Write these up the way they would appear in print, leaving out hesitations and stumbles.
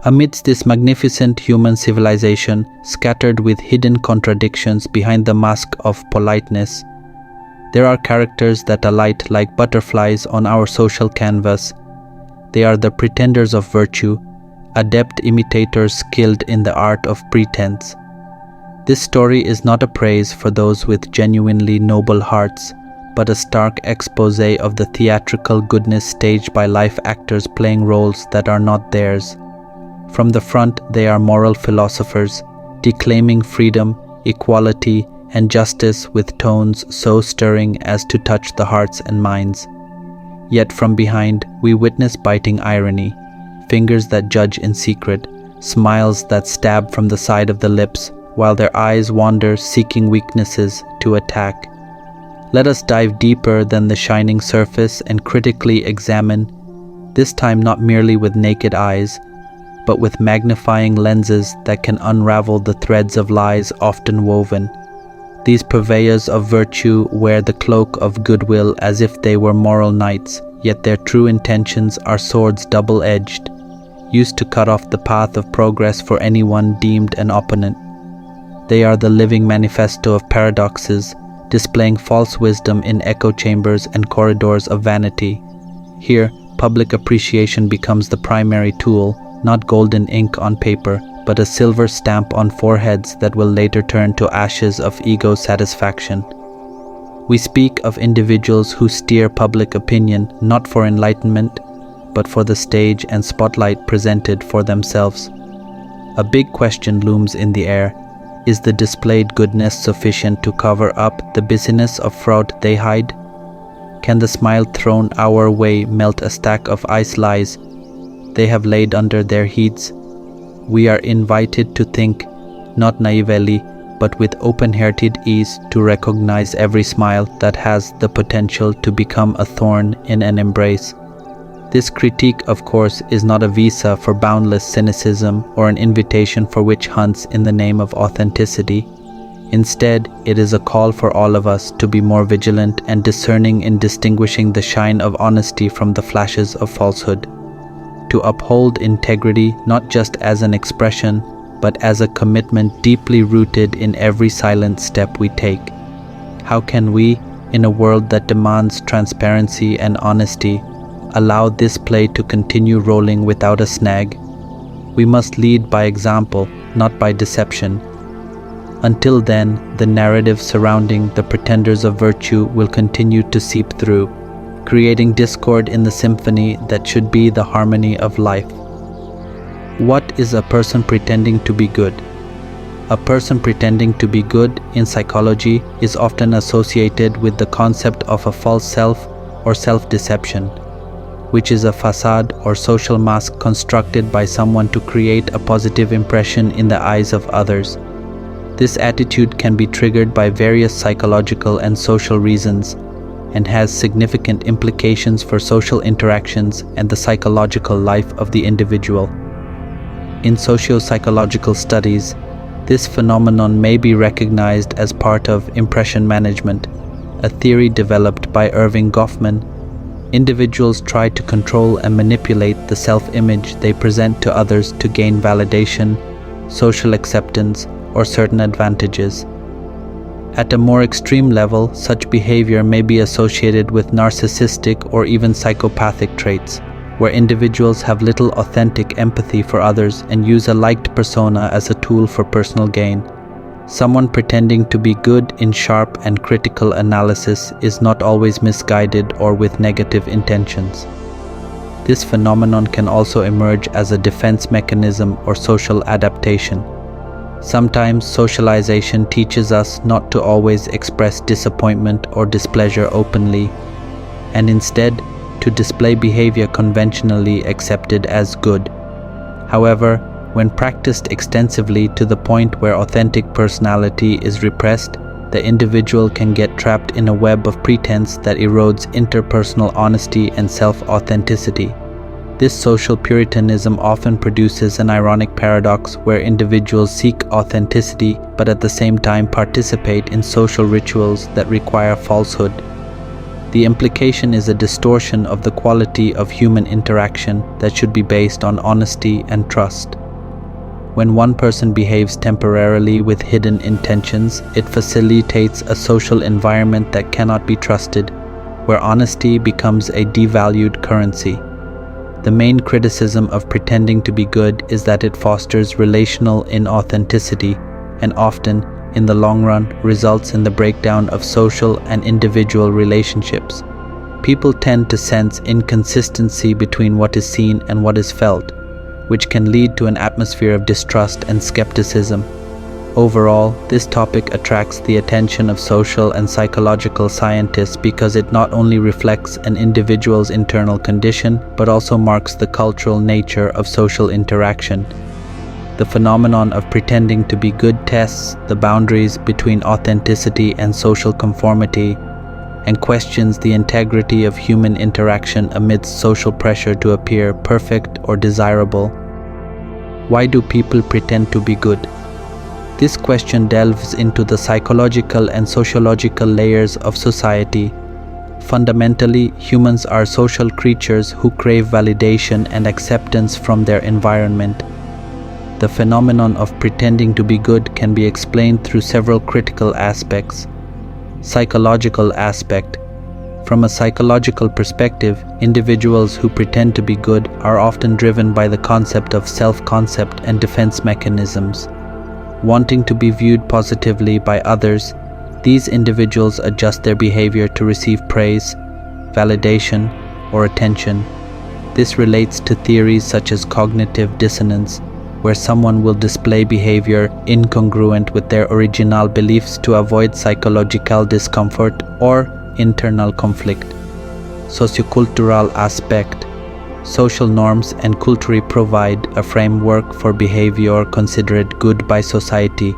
Amidst this magnificent human civilization, scattered with hidden contradictions behind the mask of politeness, there are characters that alight like butterflies on our social canvas. They are the pretenders of virtue, adept imitators skilled in the art of pretense. This story is not a praise for those with genuinely noble hearts, but a stark exposé of the theatrical goodness staged by life actors playing roles that are not theirs. From the front, they are moral philosophers, declaiming freedom, equality, and justice with tones so stirring as to touch the hearts and minds. Yet from behind, we witness biting irony, fingers that judge in secret, smiles that stab from the side of the lips, while their eyes wander seeking weaknesses to attack. Let us dive deeper than the shining surface and critically examine, this time not merely with naked eyes, but with magnifying lenses that can unravel the threads of lies often woven. These purveyors of virtue wear the cloak of goodwill as if they were moral knights, yet their true intentions are swords double-edged, used to cut off the path of progress for anyone deemed an opponent. They are the living manifesto of paradoxes, displaying false wisdom in echo chambers and corridors of vanity. Here, public appreciation becomes the primary tool, not golden ink on paper, but a silver stamp on foreheads that will later turn to ashes of ego satisfaction. We speak of individuals who steer public opinion not for enlightenment, but for the stage and spotlight presented for themselves. A big question looms in the air. Is the displayed goodness sufficient to cover up the busyness of fraud they hide? Can the smile thrown our way melt a stack of ice lies they have laid under their heats? We are invited to think, not naively, but with open-hearted ease, to recognize every smile that has the potential to become a thorn in an embrace. This critique, of course, is not a visa for boundless cynicism or an invitation for witch hunts in the name of authenticity. Instead, it is a call for all of us to be more vigilant and discerning in distinguishing the shine of honesty from the flashes of falsehood. To uphold integrity not just as an expression, but as a commitment deeply rooted in every silent step we take. How can we, in a world that demands transparency and honesty, allow this play to continue rolling without a snag? We must lead by example, not by deception. Until then, the narrative surrounding the pretenders of virtue will continue to seep through, creating discord in the symphony that should be the harmony of life. What is a person pretending to be good? A person pretending to be good in psychology is often associated with the concept of a false self or self-deception, which is a facade or social mask constructed by someone to create a positive impression in the eyes of others. This attitude can be triggered by various psychological and social reasons, and has significant implications for social interactions and the psychological life of the individual. In socio-psychological studies, this phenomenon may be recognized as part of impression management, a theory developed by Irving Goffman. Individuals try to control and manipulate the self-image they present to others to gain validation, social acceptance, or certain advantages. At a more extreme level, such behavior may be associated with narcissistic or even psychopathic traits, where individuals have little authentic empathy for others and use a liked persona as a tool for personal gain. Someone pretending to be good in sharp and critical analysis is not always misguided or with negative intentions. This phenomenon can also emerge as a defense mechanism or social adaptation. Sometimes socialization teaches us not to always express disappointment or displeasure openly, and instead to display behavior conventionally accepted as good. However, when practiced extensively to the point where authentic personality is repressed, the individual can get trapped in a web of pretense that erodes interpersonal honesty and self-authenticity. This social puritanism often produces an ironic paradox where individuals seek authenticity but at the same time participate in social rituals that require falsehood. The implication is a distortion of the quality of human interaction that should be based on honesty and trust. When one person behaves temporarily with hidden intentions, it facilitates a social environment that cannot be trusted, where honesty becomes a devalued currency. The main criticism of pretending to be good is that it fosters relational inauthenticity and often, in the long run, results in the breakdown of social and individual relationships. People tend to sense inconsistency between what is seen and what is felt, which can lead to an atmosphere of distrust and skepticism. Overall, this topic attracts the attention of social and psychological scientists because it not only reflects an individual's internal condition, but also marks the cultural nature of social interaction. The phenomenon of pretending to be good tests the boundaries between authenticity and social conformity and questions the integrity of human interaction amidst social pressure to appear perfect or desirable. Why do people pretend to be good? This question delves into the psychological and sociological layers of society. Fundamentally, humans are social creatures who crave validation and acceptance from their environment. The phenomenon of pretending to be good can be explained through several critical aspects. Psychological aspect. From a psychological perspective, individuals who pretend to be good are often driven by the concept of self-concept and defense mechanisms. Wanting to be viewed positively by others, these individuals adjust their behavior to receive praise, validation, or attention. This relates to theories such as cognitive dissonance, where someone will display behavior incongruent with their original beliefs to avoid psychological discomfort or internal conflict. Sociocultural aspect. Social norms and culture provide a framework for behavior considered good by society.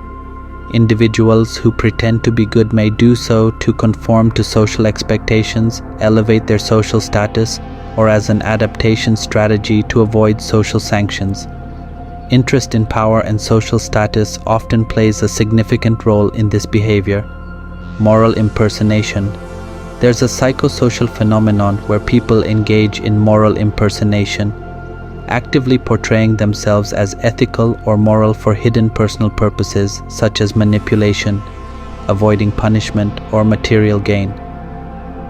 Individuals who pretend to be good may do so to conform to social expectations, elevate their social status, or as an adaptation strategy to avoid social sanctions. Interest in power and social status often plays a significant role in this behavior. Moral impersonation. There's a psychosocial phenomenon where people engage in moral impersonation, actively portraying themselves as ethical or moral for hidden personal purposes such as manipulation, avoiding punishment, or material gain.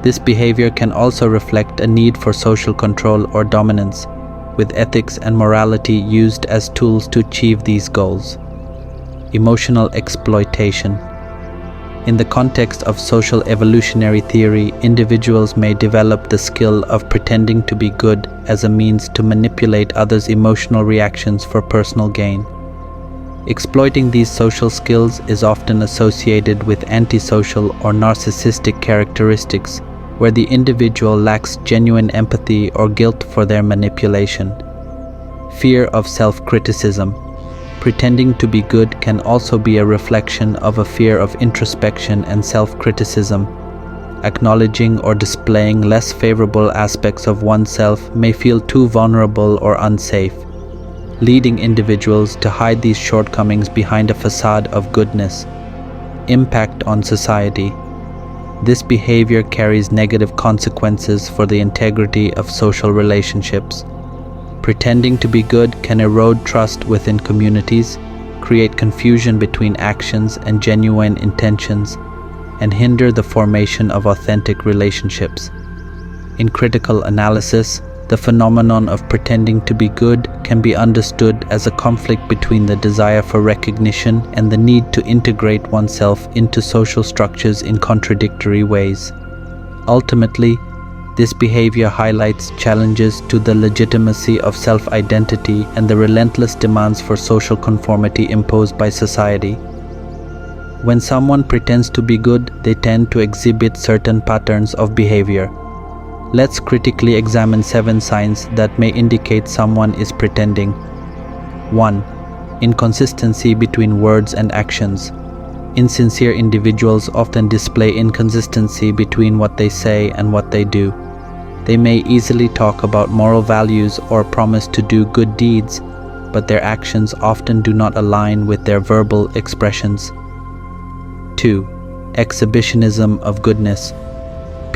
This behavior can also reflect a need for social control or dominance, with ethics and morality used as tools to achieve these goals. Emotional exploitation. In the context of social evolutionary theory, individuals may develop the skill of pretending to be good as a means to manipulate others' emotional reactions for personal gain. Exploiting these social skills is often associated with antisocial or narcissistic characteristics, where the individual lacks genuine empathy or guilt for their manipulation. Fear of self-criticism. Pretending to be good can also be a reflection of a fear of introspection and self-criticism. Acknowledging or displaying less favorable aspects of oneself may feel too vulnerable or unsafe, leading individuals to hide these shortcomings behind a facade of goodness. Impact on society. This behavior carries negative consequences for the integrity of social relationships. Pretending to be good can erode trust within communities, create confusion between actions and genuine intentions, and hinder the formation of authentic relationships. In critical analysis, the phenomenon of pretending to be good can be understood as a conflict between the desire for recognition and the need to integrate oneself into social structures in contradictory ways. Ultimately, this behavior highlights challenges to the legitimacy of self-identity and the relentless demands for social conformity imposed by society. When someone pretends to be good, they tend to exhibit certain patterns of behavior. Let's critically examine 7 signs that may indicate someone is pretending. 1. Inconsistency between words and actions. Insincere individuals often display inconsistency between what they say and what they do. They may easily talk about moral values or promise to do good deeds, but their actions often do not align with their verbal expressions. 2. Exhibitionism of goodness.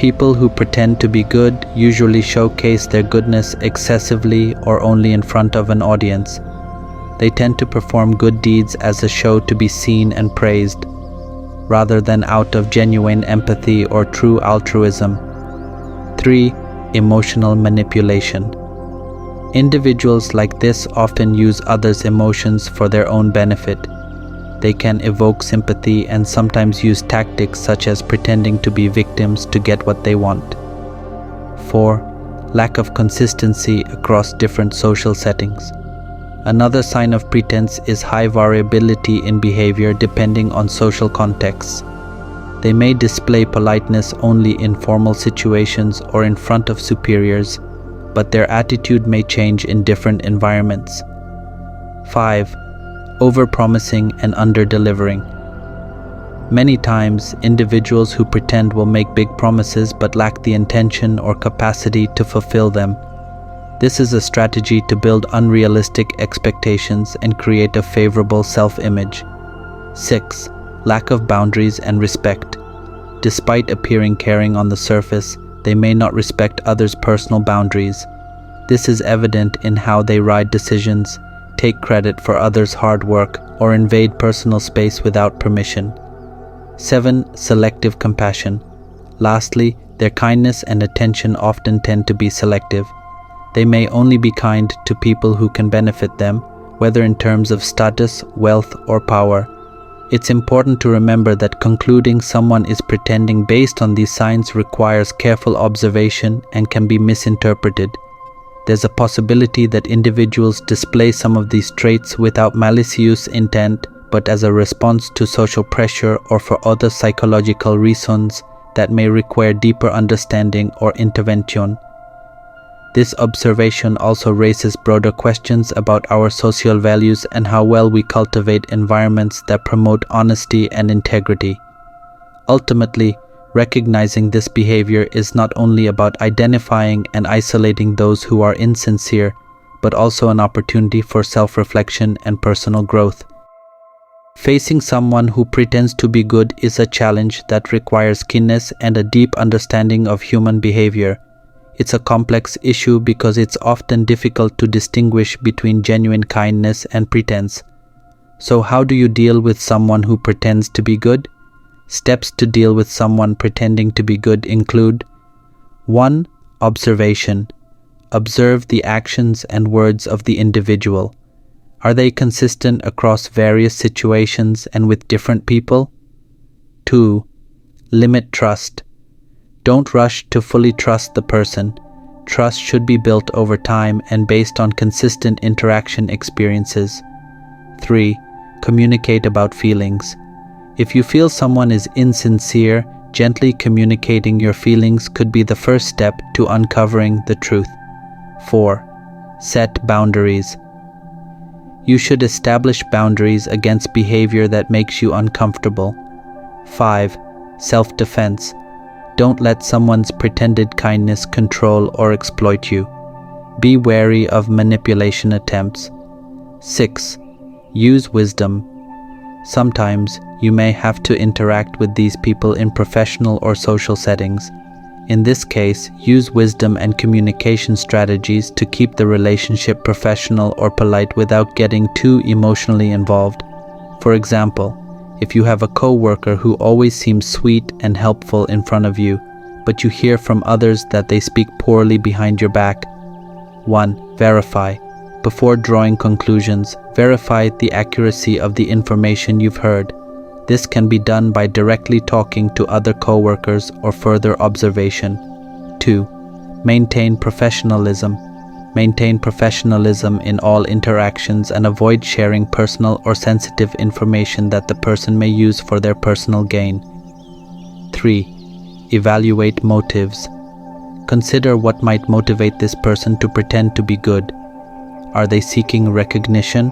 People who pretend to be good usually showcase their goodness excessively or only in front of an audience. They tend to perform good deeds as a show to be seen and praised, rather than out of genuine empathy or true altruism. 3. Emotional manipulation. Individuals like this often use others' emotions for their own benefit. They can evoke sympathy and sometimes use tactics such as pretending to be victims to get what they want. 4. Lack of consistency across different social settings. Another sign of pretense is high variability in behavior depending on social contexts. They may display politeness only in formal situations or in front of superiors, but their attitude may change in different environments. 5. Over-promising and under-delivering. Many times, individuals who pretend will make big promises but lack the intention or capacity to fulfill them. This is a strategy to build unrealistic expectations and create a favorable self-image. 6. Lack of boundaries and respect. Despite appearing caring on the surface, they may not respect others' personal boundaries. This is evident in how they ride decisions, take credit for others' hard work, or invade personal space without permission. 7. Selective compassion. Lastly, their kindness and attention often tend to be selective. They may only be kind to people who can benefit them, whether in terms of status, wealth, or power. It's important to remember that concluding someone is pretending based on these signs requires careful observation and can be misinterpreted. There's a possibility that individuals display some of these traits without malicious intent, but as a response to social pressure or for other psychological reasons that may require deeper understanding or intervention. This observation also raises broader questions about our social values and how well we cultivate environments that promote honesty and integrity. Ultimately, recognizing this behavior is not only about identifying and isolating those who are insincere, but also an opportunity for self-reflection and personal growth. Facing someone who pretends to be good is a challenge that requires keenness and a deep understanding of human behavior. It's a complex issue because it's often difficult to distinguish between genuine kindness and pretense. So how do you deal with someone who pretends to be good? Steps to deal with someone pretending to be good include: 1. Observation. Observe the actions and words of the individual. Are they consistent across various situations and with different people? 2. Limit trust. Don't rush to fully trust the person. Trust should be built over time and based on consistent interaction experiences. 3. Communicate about feelings. If you feel someone is insincere, gently communicating your feelings could be the first step to uncovering the truth. 4. Set boundaries. You should establish boundaries against behavior that makes you uncomfortable. 5. Self-defense. Don't let someone's pretended kindness control or exploit you. Be wary of manipulation attempts. 6. Use wisdom. Sometimes you may have to interact with these people in professional or social settings. In this case, use wisdom and communication strategies to keep the relationship professional or polite without getting too emotionally involved. For example, if you have a co-worker who always seems sweet and helpful in front of you, but you hear from others that they speak poorly behind your back. 1. Verify. Before drawing conclusions, verify the accuracy of the information you've heard. This can be done by directly talking to other co-workers or further observation. 2. Maintain professionalism. Maintain professionalism in all interactions and avoid sharing personal or sensitive information that the person may use for their personal gain. 3. Evaluate motives. Consider what might motivate this person to pretend to be good. Are they seeking recognition?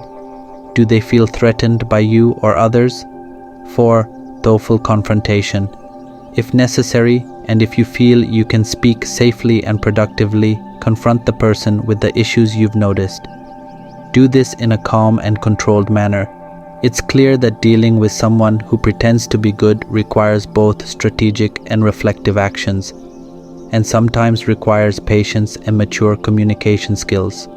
Do they feel threatened by you or others? 4. Thoughtful confrontation. If necessary, and if you feel you can speak safely and productively, confront the person with the issues you've noticed. Do this in a calm and controlled manner. It's clear that dealing with someone who pretends to be good requires both strategic and reflective actions. and sometimes requires patience and mature communication skills.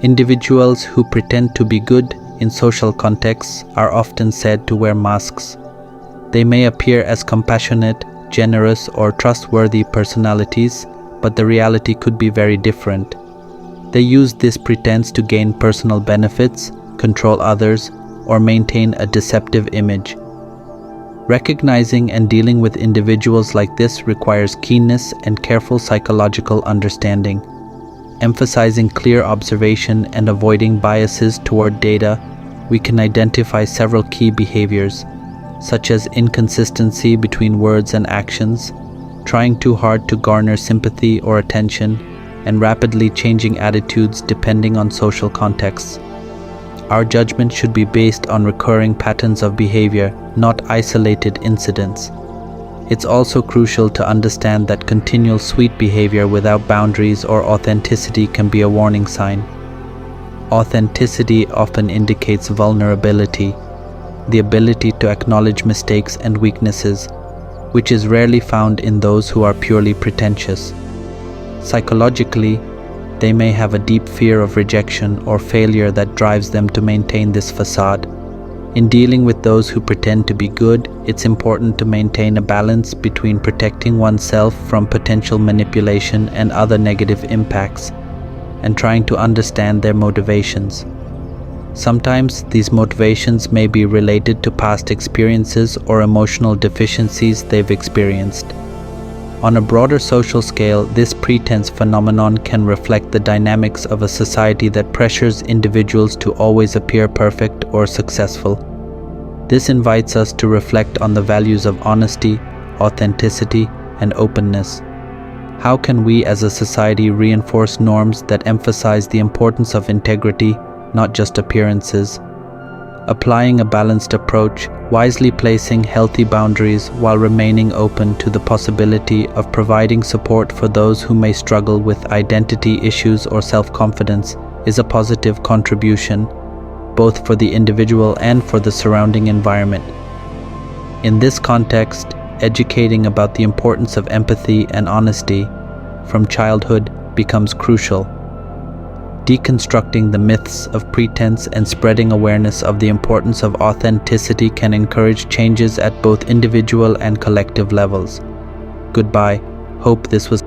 Individuals who pretend to be good in social contexts are often said to wear masks. They may appear as compassionate, generous, or trustworthy personalities, but the reality could be very different. They use this pretense to gain personal benefits, control others, or maintain a deceptive image. Recognizing and dealing with individuals like this requires keenness and careful psychological understanding. Emphasizing clear observation and avoiding biases toward data, we can identify several key behaviors, such as inconsistency between words and actions, trying too hard to garner sympathy or attention, and rapidly changing attitudes depending on social contexts. Our judgment should be based on recurring patterns of behavior, not isolated incidents. It's also crucial to understand that continual sweet behavior without boundaries or authenticity can be a warning sign. Authenticity often indicates vulnerability, the ability to acknowledge mistakes and weaknesses, which is rarely found in those who are purely pretentious. Psychologically, they may have a deep fear of rejection or failure that drives them to maintain this facade. In dealing with those who pretend to be good, it's important to maintain a balance between protecting oneself from potential manipulation and other negative impacts, and trying to understand their motivations. Sometimes these motivations may be related to past experiences or emotional deficiencies they've experienced. On a broader social scale, this pretense phenomenon can reflect the dynamics of a society that pressures individuals to always appear perfect or successful. This invites us to reflect on the values of honesty, authenticity, and openness. How can we as a society reinforce norms that emphasize the importance of integrity, not just appearances? Applying a balanced approach, wisely placing healthy boundaries while remaining open to the possibility of providing support for those who may struggle with identity issues or self-confidence is a positive contribution, both for the individual and for the surrounding environment. In this context, educating about the importance of empathy and honesty from childhood becomes crucial. Deconstructing the myths of pretense and spreading awareness of the importance of authenticity can encourage changes at both individual and collective levels. Goodbye. Hope this was